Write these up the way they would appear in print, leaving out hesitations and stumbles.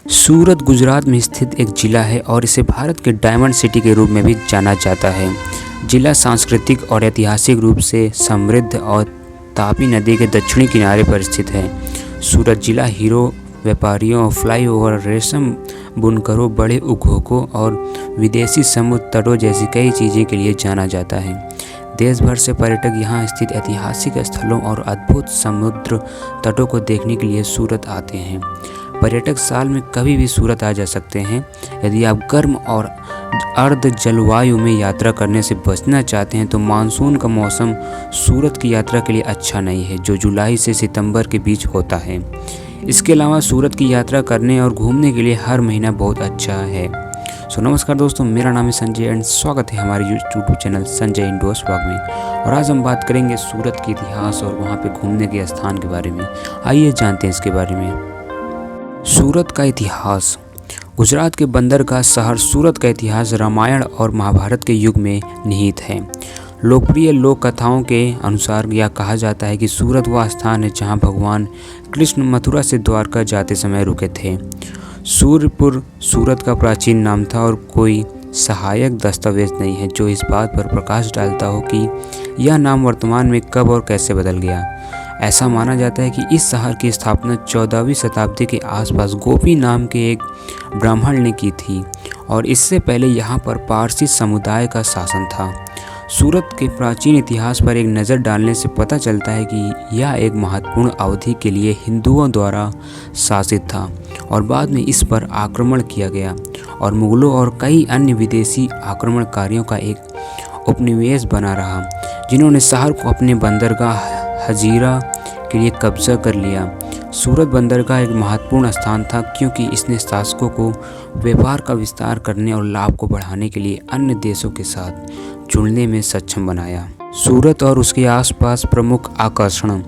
सूरत गुजरात में स्थित एक जिला है और इसे भारत के डायमंड सिटी के रूप में भी जाना जाता है। जिला सांस्कृतिक और ऐतिहासिक रूप से समृद्ध और तापी नदी के दक्षिणी किनारे पर स्थित है। सूरत जिला हीरो व्यापारियों, फ्लाईओवर, रेशम बुनकरों, बड़े उद्योगों और विदेशी समुद्र तटों जैसी कई चीज़ों के लिए जाना जाता है। देश भर से पर्यटक यहाँ स्थित ऐतिहासिक स्थलों और अद्भुत समुद्र तटों को देखने के लिए सूरत आते हैं। पर्यटक साल में कभी भी सूरत आ जा सकते हैं। यदि आप गर्म और अर्ध जलवायु में यात्रा करने से बचना चाहते हैं तो मानसून का मौसम सूरत की यात्रा के लिए अच्छा नहीं है, जो जुलाई से सितंबर के बीच होता है। इसके अलावा सूरत की यात्रा करने और घूमने के लिए हर महीना बहुत अच्छा है। नमस्कार दोस्तों, मेरा नाम है संजय एंड स्वागत है हमारे यूट्यूब चैनल संजय इंडोर्स व्लॉग में। और आज हम बात करेंगे सूरत के इतिहास और वहाँ पे घूमने के स्थान के बारे में। आइए जानते हैं इसके बारे में। सूरत का इतिहास। गुजरात के बंदरगाह शहर सूरत का इतिहास रामायण और महाभारत के युग में निहित है। लोकप्रिय लोक कथाओं के अनुसार यह कहा जाता है कि सूरत वह स्थान है जहां भगवान कृष्ण मथुरा से द्वारका जाते समय रुके थे। सूर्यपुर सूरत का प्राचीन नाम था और कोई सहायक दस्तावेज नहीं है जो इस बात पर प्रकाश डालता हो कि यह नाम वर्तमान में कब और कैसे बदल गया। ऐसा माना जाता है कि इस शहर की स्थापना 14वीं शताब्दी के आसपास गोपी नाम के एक ब्राह्मण ने की थी और इससे पहले यहाँ पर पारसी समुदाय का शासन था। सूरत के प्राचीन इतिहास पर एक नज़र डालने से पता चलता है कि यह एक महत्वपूर्ण अवधि के लिए हिंदुओं द्वारा शासित था और बाद में इस पर आक्रमण किया गया और मुगलों और कई अन्य विदेशी आक्रमणकारियों का एक उपनिवेश बना रहा, जिन्होंने शहर को अपने बंदरगाह हजीरा के लिए कब्जा कर लिया। सूरत बंदरगाह एक महत्वपूर्ण स्थान था क्योंकि इसने शासकों को व्यापार का विस्तार करने और लाभ को बढ़ाने के लिए अन्य देशों के साथ जुड़ने में सक्षम बनाया। सूरत और उसके आसपास प्रमुख आकर्षण।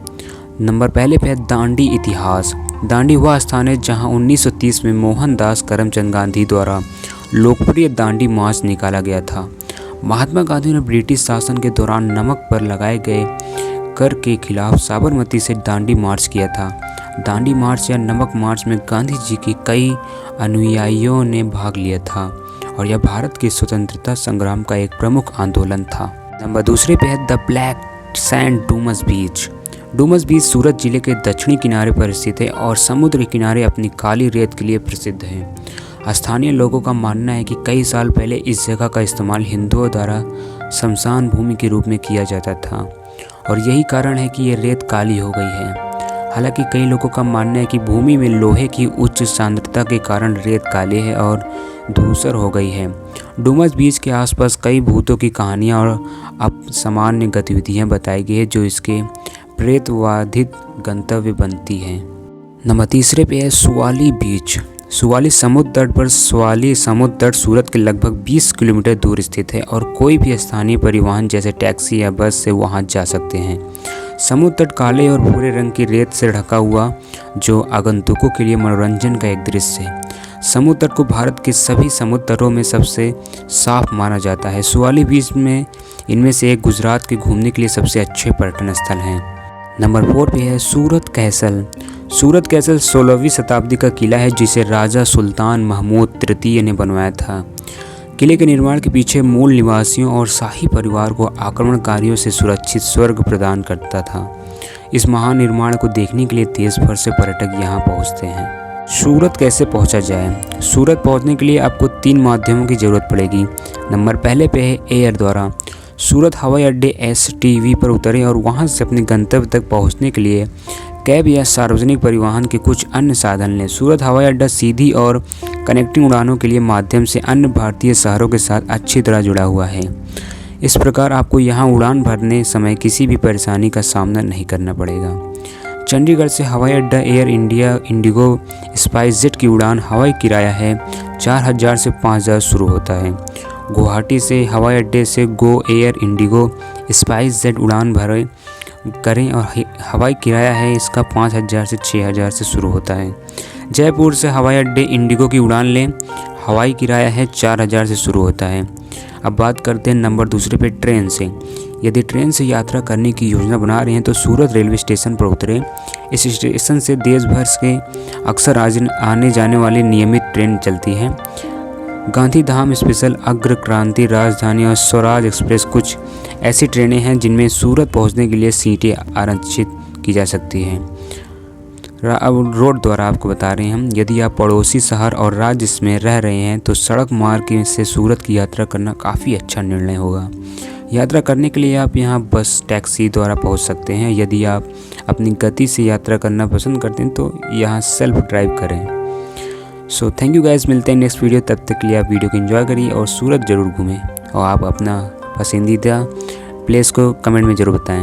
नंबर पहले पे है दांडी इतिहास। दांडी वह स्थान है जहां 1930 में मोहनदास करमचंद गांधी द्वारा लोकप्रिय दांडी मार्च निकाला गया था। महात्मा गांधी ने ब्रिटिश शासन के दौरान नमक पर लगाए गए कर के खिलाफ साबरमती से दांडी मार्च किया था। दांडी मार्च या नमक मार्च में गांधी जी के कई अनुयायियों ने भाग लिया था और यह भारत के स्वतंत्रता संग्राम का एक प्रमुख आंदोलन था। नंबर दूसरे पे है द ब्लैक सैंड डूमस बीच। डूमस बीच सूरत जिले के दक्षिणी किनारे पर स्थित है और समुद्र किनारे अपनी काली रेत के लिए प्रसिद्ध है। स्थानीय लोगों का मानना है कि कई साल पहले इस जगह का इस्तेमाल हिंदुओं द्वारा शमशान भूमि के रूप में किया जाता था और यही कारण है कि ये रेत काली हो गई है। हालांकि कई लोगों का मानना है कि भूमि में लोहे की उच्च सांद्रता के कारण रेत काली है और धूसर हो गई है। डूमस बीच के आसपास कई भूतों की कहानियाँ और असामान्य गतिविधियाँ बताई गई है जो इसके प्रेतवाधित गंतव्य बनती हैं। नंबर तीसरे पे है सुवाली बीच। सुवाली समुद्र तट पर सुवाली समुद्र तट सूरत के लगभग 20 किलोमीटर दूर स्थित है और कोई भी स्थानीय परिवहन जैसे टैक्सी या बस से वहां जा सकते हैं। समुद्र तट काले और भूरे रंग की रेत से ढका हुआ जो आगंतुकों के लिए मनोरंजन का एक दृश्य है। समुद्र तट को भारत के सभी समुद्र तटों में सबसे साफ माना जाता है। सुवाली बीच में इनमें से एक गुजरात के घूमने के लिए सबसे अच्छे पर्यटन स्थल हैं। नंबर 4 पे है सूरत कैसल। सूरत कैसल 16वीं शताब्दी का किला है जिसे राजा सुल्तान महमूद तृतीय ने बनवाया था। किले के निर्माण के पीछे मूल निवासियों और शाही परिवार को आक्रमणकारियों से सुरक्षित स्वर्ग प्रदान करता था। इस महान निर्माण को देखने के लिए देश भर से पर्यटक यहाँ पहुँचते हैं। सूरत कैसे पहुँचा जाए? सूरत पहुँचने के लिए आपको 3 माध्यमों की ज़रूरत पड़ेगी। नंबर पहले पे है एयर द्वारा। सूरत हवाई अड्डे STV पर उतरें और वहां से अपने गंतव्य तक पहुंचने के लिए कैब या सार्वजनिक परिवहन के कुछ अन्य साधन लें। सूरत हवाई अड्डा सीधी और कनेक्टिंग उड़ानों के लिए माध्यम से अन्य भारतीय शहरों के साथ अच्छी तरह जुड़ा हुआ है। इस प्रकार आपको यहां उड़ान भरने समय किसी भी परेशानी का सामना नहीं करना पड़ेगा। चंडीगढ़ से हवाई अड्डा air India, Indigo, spice jet की उड़ान हवाई किराया है 4000 से 5000 शुरू होता है। गुवाहाटी से हवाई अड्डे से Go Air, Indigo, spice jet उड़ान भरें करें और हवाई किराया है इसका 5000 से 6000 से शुरू होता है। जयपुर से हवाई अड्डे इंडिगो की उड़ान लें, हवाई किराया है 4000 से शुरू होता है। अब बात करते हैं नंबर दूसरे पे ट्रेन से। यदि ट्रेन से यात्रा करने की योजना बना रहे हैं तो सूरत रेलवे स्टेशन पर उतरें। इस स्टेशन से देश भर के अक्सर आने जाने वाली नियमित ट्रेन चलती हैं। गांधीधाम स्पेशल, अग्र क्रांति, राजधानी और स्वराज एक्सप्रेस कुछ ऐसी ट्रेनें हैं जिनमें सूरत पहुंचने के लिए सीटें आरक्षित की जा सकती हैं। अब रोड द्वारा आपको बता रहे हैं हम, यदि आप पड़ोसी शहर और राज्य में रह रहे हैं तो सड़क मार्ग से सूरत की यात्रा करना काफ़ी अच्छा निर्णय होगा। यात्रा करने के लिए आप यहां बस, टैक्सी द्वारा पहुंच सकते हैं। यदि आप अपनी गति से यात्रा करना पसंद करते हैं तो यहां सेल्फ ड्राइव करें। सो थैंक यू गाइस, मिलते हैं नेक्स्ट वीडियो। तब तक के लिए आप वीडियो को एंजॉय करिए और सूरत ज़रूर घूमें और आप अपना पसंदीदा प्लेस को कमेंट में ज़रूर बताएं।